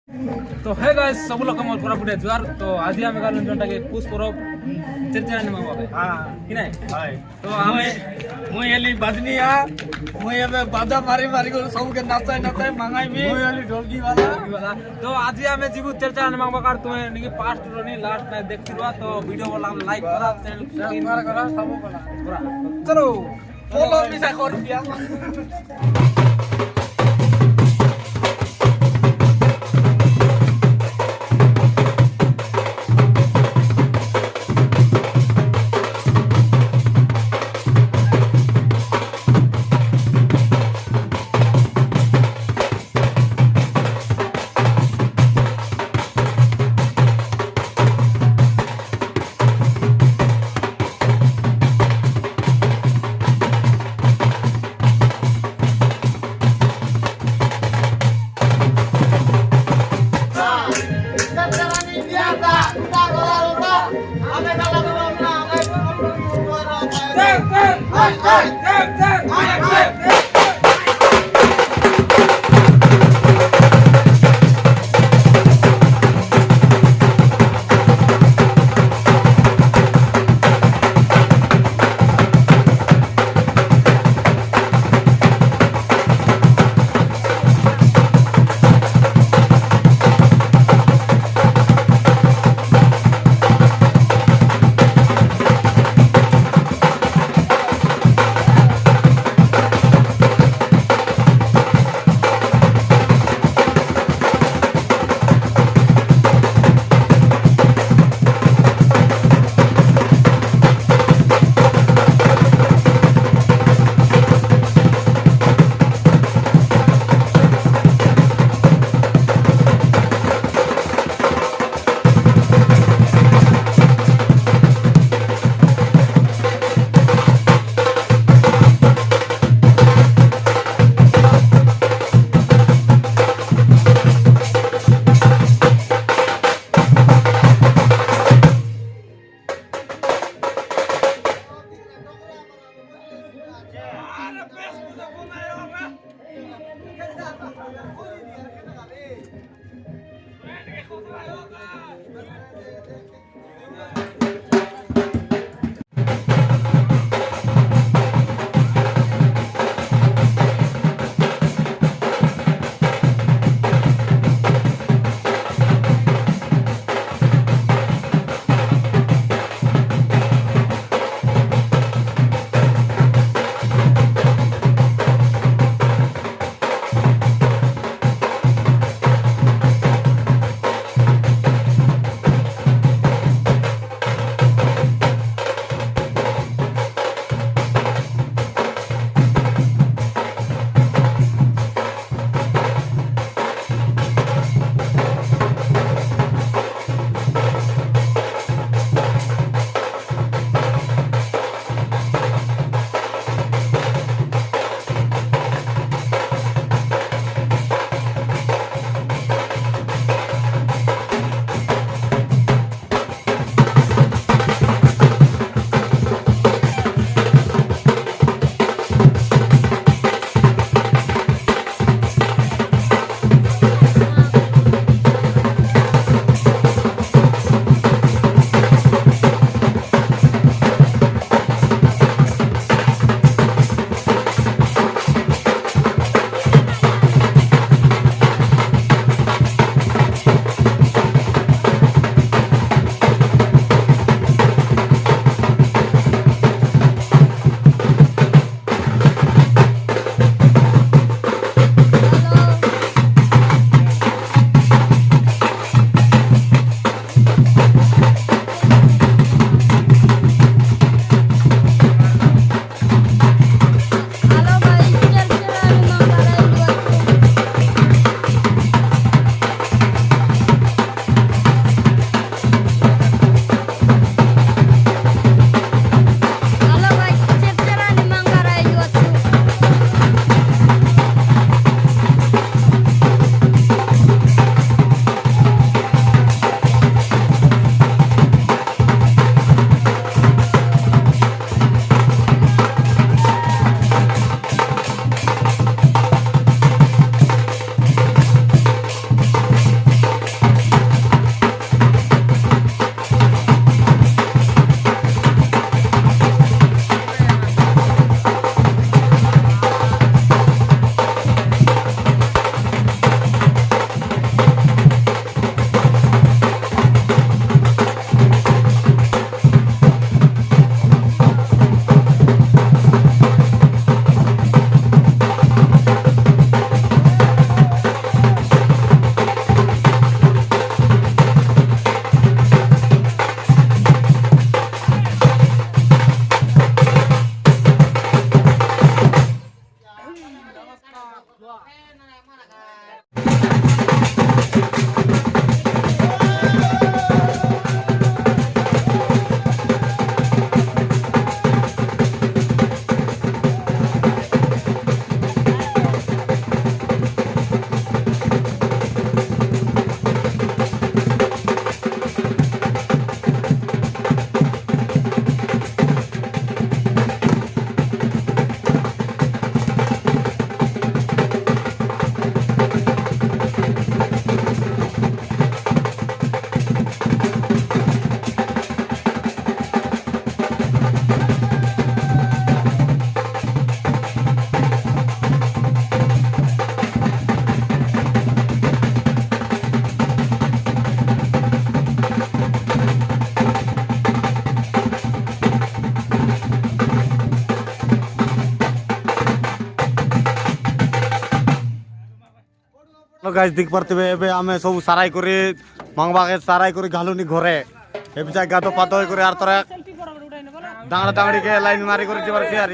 तो है गाइस सब लोग मोर पूरा पुटे जुआर तो आज हम गालन जोंटा के पुष परब चर्चा ने मांगबे हां कि नहीं हाय तो मुई एली बजनिया मुई एबे बाजा मारी मारी को सब के नाचाय नाचाय मांगाई मी मुई एली ढोलकी वाला तो आज हमें जीबू चर्चा ने मांगबा कार तुम्हें निकी पास्ट रोनी लास्ट में देखिरवा तो वीडियो वाला लाइक करा चैनल सब्सक्राइब करा सब करा चलो फॉलो मिसा कर दिया গাছ দিক পারতেবে এবে আমি সব সারাই করে মাংবাকে সারাই করে ঘালুনি ঘরে এ বিচার গাতো পাতো করে আর তোরা দাঁড়া দাঁড়িকে লাইন মারি করে যাবার কি আর